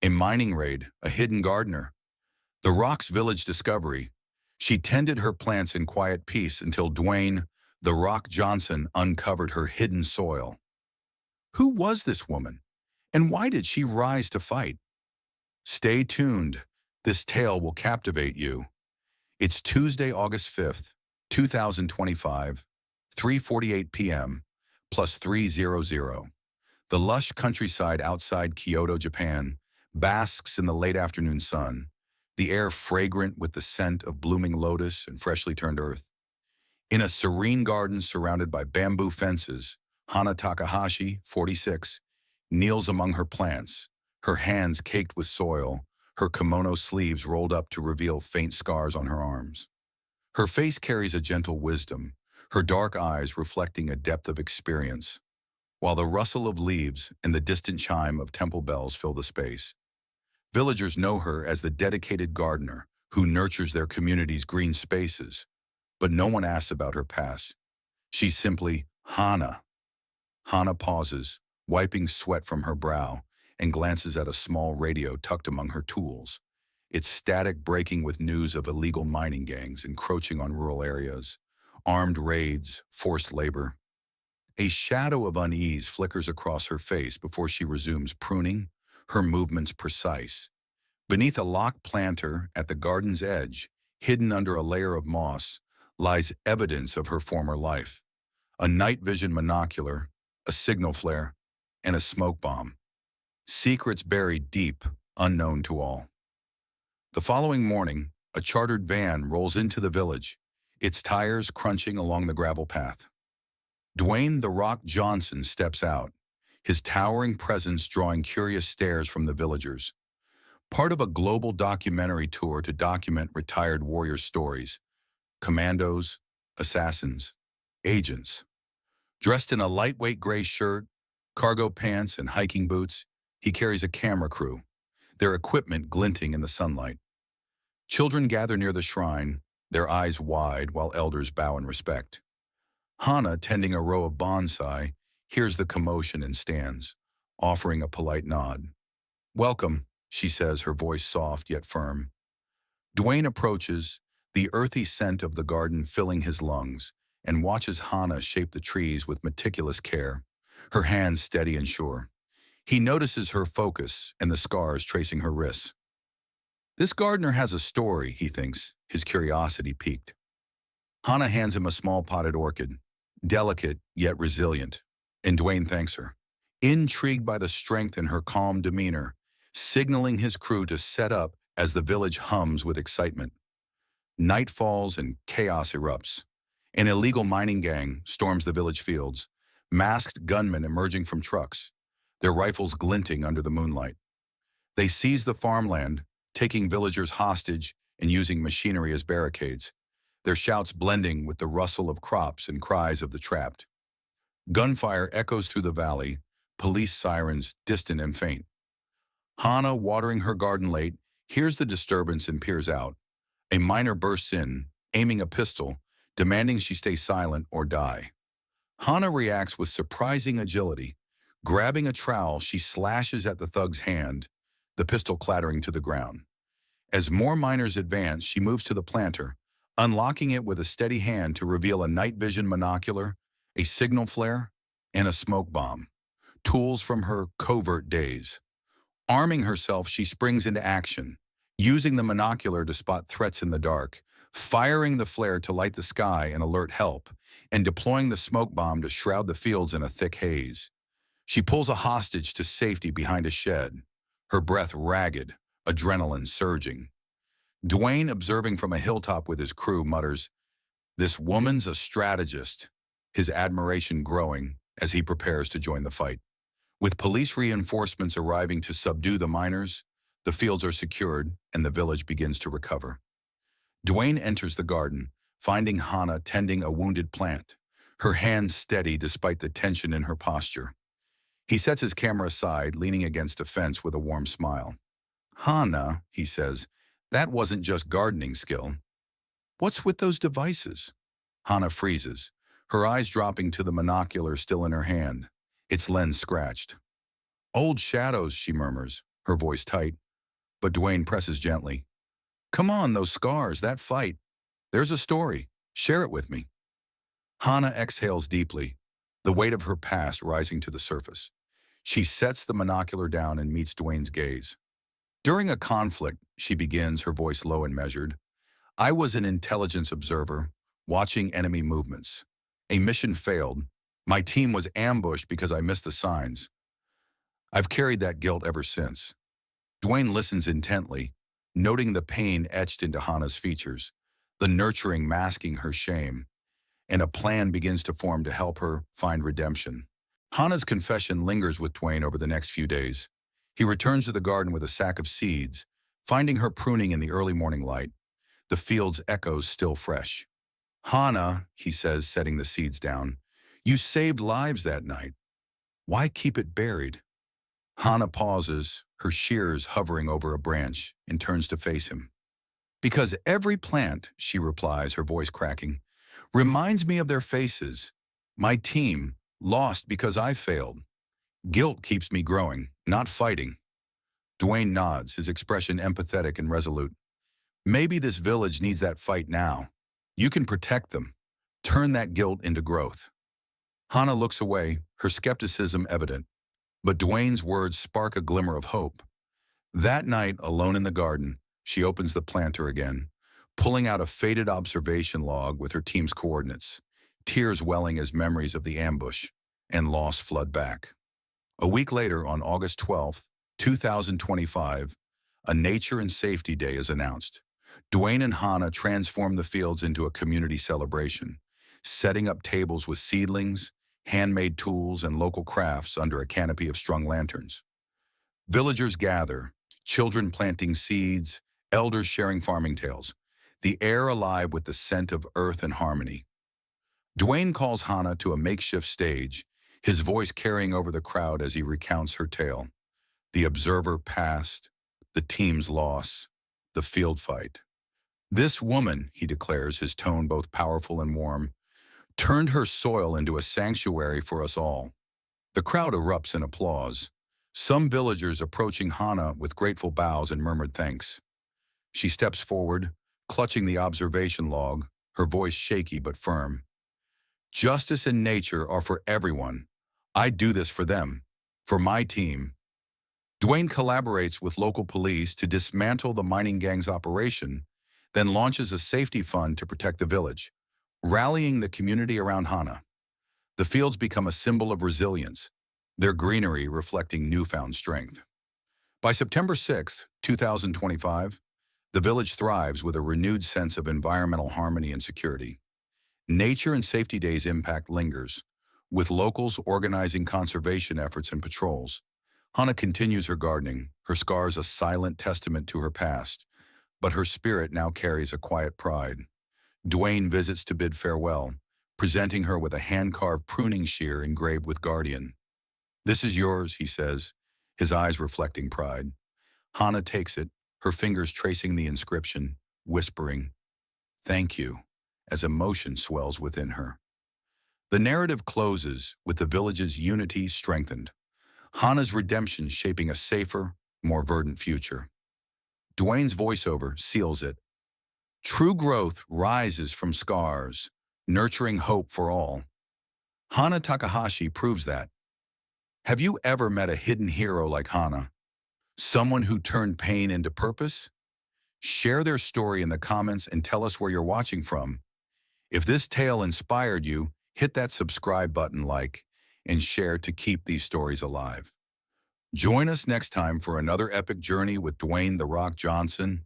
A mining raid, a hidden gardener. The Rock's village discovery. She tended her plants in quiet peace until Dwayne, the Rock Johnson, uncovered her hidden soil. Who was this woman? And why did she rise to fight? Stay tuned. This tale will captivate you. It's Tuesday, August 5th, 2025, 3:48 p.m., plus 300. The lush countryside outside Kyoto, Japan, basks in the late afternoon sun, the air fragrant with the scent of blooming lotus and freshly turned earth. In a serene garden surrounded by bamboo fences, Hana Takahashi, 46, kneels among her plants, her hands caked with soil, her kimono sleeves rolled up to reveal faint scars on her arms. Her face carries a gentle wisdom, her dark eyes reflecting a depth of experience, while the rustle of leaves and the distant chime of temple bells fill the space. Villagers know her as the dedicated gardener who nurtures their community's green spaces, but no one asks about her past. She's simply Hana. Hana pauses, wiping sweat from her brow, and glances at a small radio tucked among her tools, its static breaking with news of illegal mining gangs encroaching on rural areas, armed raids, forced labor. A shadow of unease flickers across her face before she resumes pruning, her movements precise. Beneath a locked planter at the garden's edge, hidden under a layer of moss, lies evidence of her former life. A night vision monocular, a signal flare, and a smoke bomb. Secrets buried deep, unknown to all. The following morning, a chartered van rolls into the village, its tires crunching along the gravel path. Dwayne "The Rock" Johnson steps out, his towering presence drawing curious stares from the villagers. Part of a global documentary tour to document retired warrior stories, commandos, assassins, agents. Dressed in a lightweight gray shirt, cargo pants, and hiking boots, he carries a camera crew, their equipment glinting in the sunlight. Children gather near the shrine, their eyes wide while elders bow in respect. Hana, tending a row of bonsai, hears the commotion and stands, offering a polite nod. "Welcome," she says, her voice soft yet firm. Dwayne approaches, the earthy scent of the garden filling his lungs, and watches Hana shape the trees with meticulous care, her hands steady and sure. He notices her focus and the scars tracing her wrists. This gardener has a story, he thinks, his curiosity piqued. Hana hands him a small potted orchid, delicate yet resilient, and Dwayne thanks her, intrigued by the strength in her calm demeanor, signaling his crew to set up as the village hums with excitement. Night falls and chaos erupts. An illegal mining gang storms the village fields, masked gunmen emerging from trucks, their rifles glinting under the moonlight. They seize the farmland, taking villagers hostage and using machinery as barricades, their shouts blending with the rustle of crops and cries of the trapped. Gunfire echoes through the valley, police sirens distant and faint. Hana, watering her garden late, hears the disturbance and peers out. A miner bursts in, aiming a pistol, demanding she stay silent or die. Hana reacts with surprising agility. Grabbing a trowel, she slashes at the thug's hand, the pistol clattering to the ground. As more miners advance, she moves to the planter, unlocking it with a steady hand to reveal a night vision monocular, a signal flare, and a smoke bomb, tools from her covert days. Arming herself, she springs into action, using the monocular to spot threats in the dark, firing the flare to light the sky and alert help, and deploying the smoke bomb to shroud the fields in a thick haze. She pulls a hostage to safety behind a shed, her breath ragged, adrenaline surging. Dwayne, observing from a hilltop with his crew, mutters, "This woman's a strategist," his admiration growing as he prepares to join the fight. With police reinforcements arriving to subdue the miners, the fields are secured and the village begins to recover. Dwayne enters the garden, finding Hana tending a wounded plant, her hands steady despite the tension in her posture. He sets his camera aside, leaning against a fence with a warm smile. "Hana," he says, "that wasn't just gardening skill. What's with those devices?" Hana freezes, her eyes dropping to the monocular still in her hand, its lens scratched. "Old shadows," she murmurs, her voice tight, but Dwayne presses gently. Come on, those scars, that fight. There's a story. Share it with me. Hana exhales deeply, the weight of her past rising to the surface. She sets the monocular down and meets Dwayne's gaze. During a conflict, she begins, her voice low and measured, I was an intelligence observer, watching enemy movements. A mission failed. My team was ambushed because I missed the signs. I've carried that guilt ever since. Dwayne listens intently, noting the pain etched into Hana's features, the nurturing masking her shame, and a plan begins to form to help her find redemption. Hana's confession lingers with Dwayne over the next few days. He returns to the garden with a sack of seeds, finding her pruning in the early morning light, the field's echoes still fresh. Hana, he says, setting the seeds down, you saved lives that night. Why keep it buried? Hana pauses, her shears hovering over a branch, and turns to face him. Because every plant, she replies, her voice cracking, reminds me of their faces. My team, lost because I failed. Guilt keeps me growing, not fighting. Dwayne nods, his expression empathetic and resolute. Maybe this village needs that fight now. You can protect them. Turn that guilt into growth. Hana looks away, her skepticism evident. But Dwayne's words spark a glimmer of hope. That night, alone in the garden, she opens the planter again, pulling out a faded observation log with her team's coordinates, tears welling as memories of the ambush and loss flood back. A week later, on August 12th, 2025, a Nature and Safety Day is announced. Dwayne and Hana transform the fields into a community celebration, setting up tables with seedlings, handmade tools, and local crafts under a canopy of strung lanterns. Villagers gather, children planting seeds, elders sharing farming tales, the air alive with the scent of earth and harmony. Dwayne calls Hana to a makeshift stage, his voice carrying over the crowd as he recounts her tale. The observer past, the team's loss, the field fight. This woman, he declares, his tone both powerful and warm, turned her soil into a sanctuary for us all. The crowd erupts in applause, some villagers approaching Hana with grateful bows and murmured thanks. She steps forward, clutching the observation log, her voice shaky but firm. Justice and nature are for everyone. I do this for them, for my team. Dwayne collaborates with local police to dismantle the mining gang's operation, then launches a safety fund to protect the village, rallying the community around Hana. The fields become a symbol of resilience, their greenery reflecting newfound strength. By September 6, 2025, the village thrives with a renewed sense of environmental harmony and security. Nature and Safety Day's impact lingers, with locals organizing conservation efforts and patrols. Hana continues her gardening, her scars a silent testament to her past, but her spirit now carries a quiet pride. Dwayne visits to bid farewell, presenting her with a hand-carved pruning shear engraved with Guardian. This is yours, he says, his eyes reflecting pride. Hana takes it, her fingers tracing the inscription, whispering, "Thank you," as emotion swells within her. The narrative closes with the village's unity strengthened, Hana's redemption shaping a safer, more verdant future. Dwayne's voiceover seals it. True growth rises from scars, nurturing hope for all. Hana Takahashi proves that. Have you ever met a hidden hero like Hana? Someone who turned pain into purpose? Share their story in the comments and tell us where you're watching from. If this tale inspired you, hit that subscribe button, and share to keep these stories alive. Join us next time for another epic journey with Dwayne "The Rock" Johnson